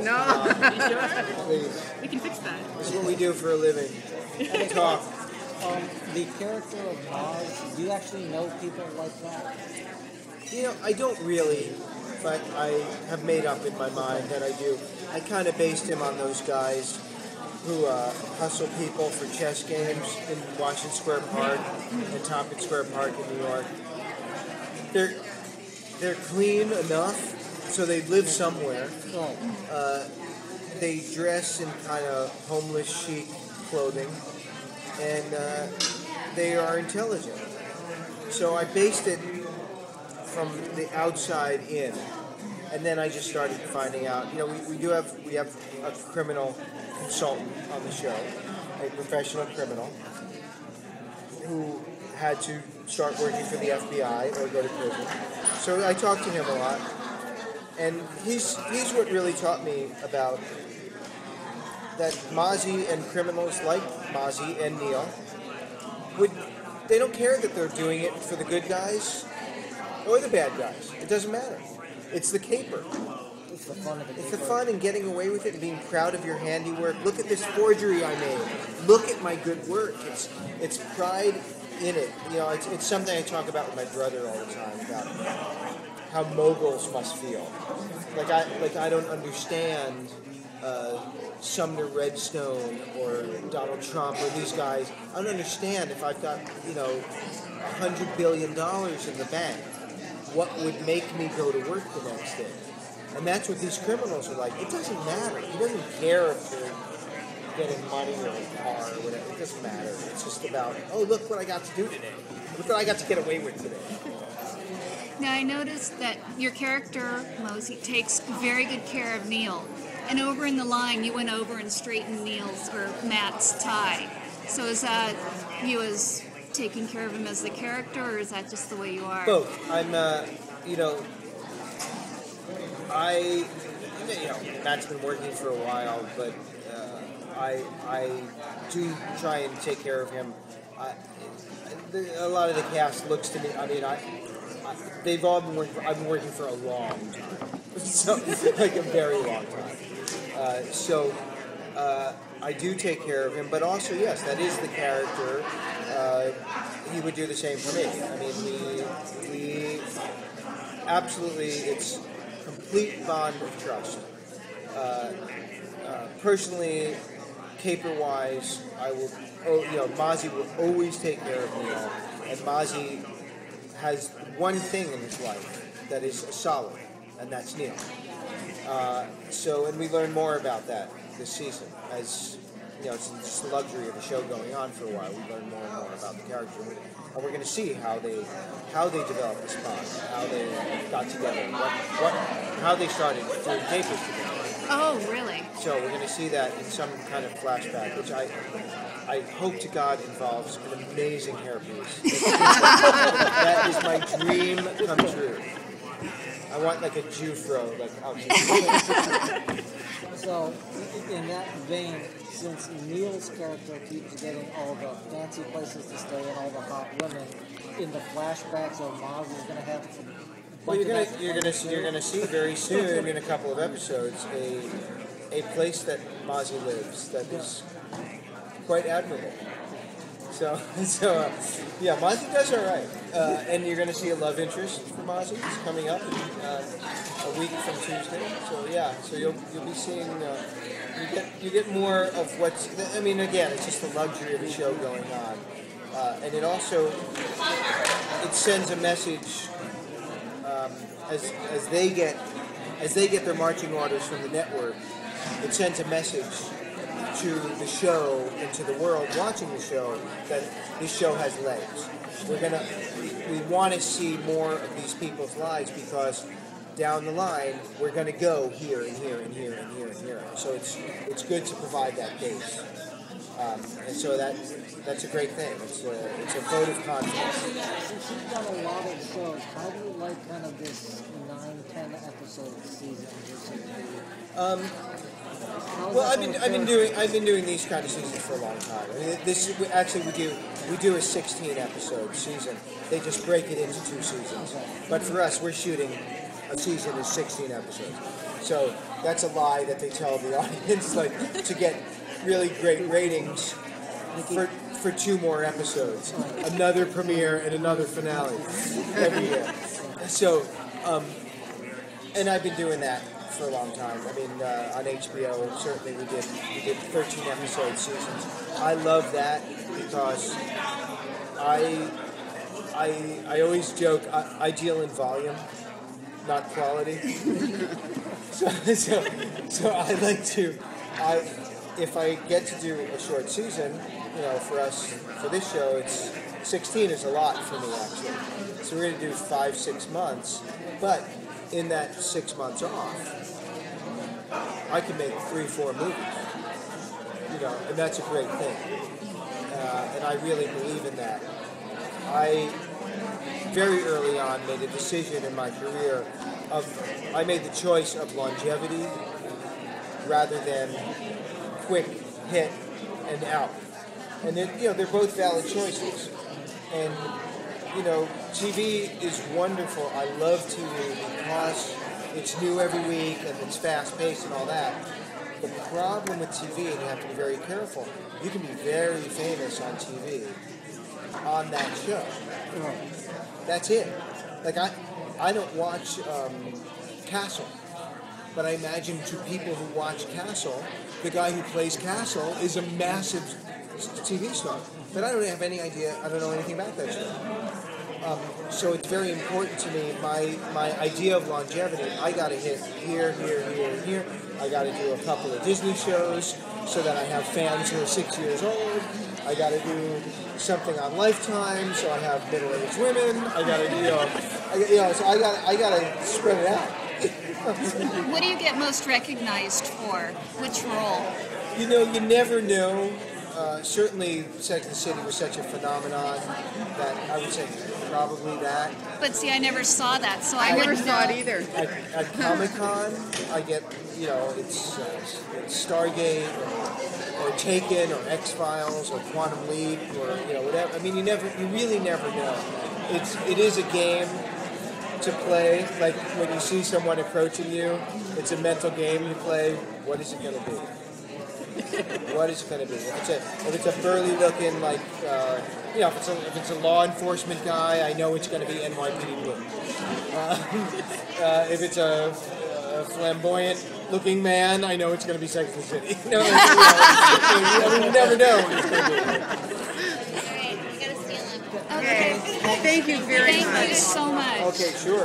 No. Please. We can fix that. This is what we do for a living. Talk. The character of Maz, do you actually know people like that? You know, I don't really, but I have made up in my mind that I do. I kind of based him on those guys who hustle people for chess games in Washington Square Park and Tompkins Square Park in New York. They're clean enough, so they live somewhere. They dress in kind of homeless chic clothing, and they are intelligent. So I based it from the outside in, and then I just started finding out. You know, we have a criminal consultant on the show, a professional criminal who had to start working for the FBI or go to prison. So I talked to him a lot, and he's what really taught me about that Mozzie and criminals like Mozzie and Neil they don't care that they're doing it for the good guys or the bad guys. It doesn't matter. It's the caper. It's the fun of it. It's the fun and getting away with it and being proud of your handiwork. Look at this forgery I made. Look at my good work. It's pride in it. You know, it's something I talk about with my brother all the time about how moguls must feel. Like I don't understand Sumner Redstone or Donald Trump or these guys. I don't understand if I've got, $100 billion in the bank, what would make me go to work the next day? And that's what these criminals are like. It doesn't matter. He doesn't care if they're getting money or a car or whatever. It doesn't matter. It's just about, look what I got to do today. Look what I got to get away with today. Now, I noticed that your character, Mosey, takes very good care of Neil. And over in the line, you went over and straightened Neil's or Matt's tie. So is that you as taking care of him as the character, or is that just the way you are? Both. I'm, Matt's been working for a while, but I do try and take care of him. A lot of the cast looks to me. They've all been working. I've been working for a long time, so like a very long time. I do take care of him, but also yes, that is the character. He would do the same for me. I mean, we absolutely. It's complete bond of trust. Personally, caper-wise, I will. Mozzie will always take care of Neil, and Mozzie has one thing in his life that is solid, and that's Neil. And we learn more about that this season. As it's just the luxury of the show going on for a while. We learn more and more about the character, and we're going to see how they developed this bond, how they got together, how they started doing capers together. Oh, really? So we're going to see that in some kind of flashback, which I hope to God involves an amazing hairpiece. That is my dream come true. I want like a Jufro, So, in that vein, since Neil's character keeps getting all the fancy places to stay and all the hot women, in the flashbacks, Maz is going to have. Well, you're gonna see very soon in a couple of episodes a place that Mozzie lives that is quite admirable. So Mozzie does all right, and you're going to see a love interest for Mozzie. It's coming up a week from Tuesday. So you'll be seeing. You get more of what's. I mean, again, it's just the luxury of the show going on, and it also sends a message as they get their marching orders from the network. It sends a message to the show and to the world watching the show that this show has legs. We want to see more of these people's lives because down the line we're going to go here and here and here and here and here. So it's good to provide that base, and so that's a great thing. It's a vote of confidence. Since you've done a lot of shows, how do you like kind of this 9-10 episode season? Well, I've been doing these kind of seasons for a long time. I mean, we do a 16 episode season. They just break it into 2 seasons. But for us, we're shooting a season of 16 episodes. So that's a lie that they tell the audience, like to get really great ratings for 2 more episodes, another premiere and another finale every year. So, and I've been doing that for a long time. I mean, on HBO, certainly we did 13 episode seasons. I love that because I always joke I deal in volume, not quality. so I like to, if I get to do a short season, for us, for this show, it's 16 is a lot for me, actually. So we're going to do 5-6 months, but in that 6 months off, I can make 3-4 movies, and that's a great thing. And I really believe in that. I, very early on, made a decision in my career I made the choice of longevity rather than quick hit and out. And then, they're both valid choices. And, TV is wonderful. I love TV because it's new every week and it's fast-paced and all that. The problem with TV, and you have to be very careful, you can be very famous on TV on that show. That's it. Like, I don't watch Castle, but I imagine to people who watch Castle, the guy who plays Castle is a massive TV star. But I don't have any idea, I don't know anything about that show. So it's very important to me, my idea of longevity. I got to hit here, and here. I got to do a couple of Disney shows so that I have fans who are 6 years old. I got to do something on Lifetime so I have middle-aged women. I got to, so I got to spread it out. What do you get most recognized for? Which role? You never know. Certainly, Sex and the City was such a phenomenon that I would say probably that. But see, I never saw that, so I never saw it either. At Comic-Con, I get, it's Stargate or Taken or X-Files or Quantum Leap or, whatever. I mean, you really never know. It is a game to play. Like when you see someone approaching you, it's a mental game you play. What is it going to be? What is it going to be? If it's a burly looking, like, if it's a law enforcement guy, I know it's going to be NYPD Blue. If it's a flamboyant looking man, I know it's going to be Sex and the City. You never know what it's going to be. Okay. Well, thank you very much. Thank you so much. Okay, sure.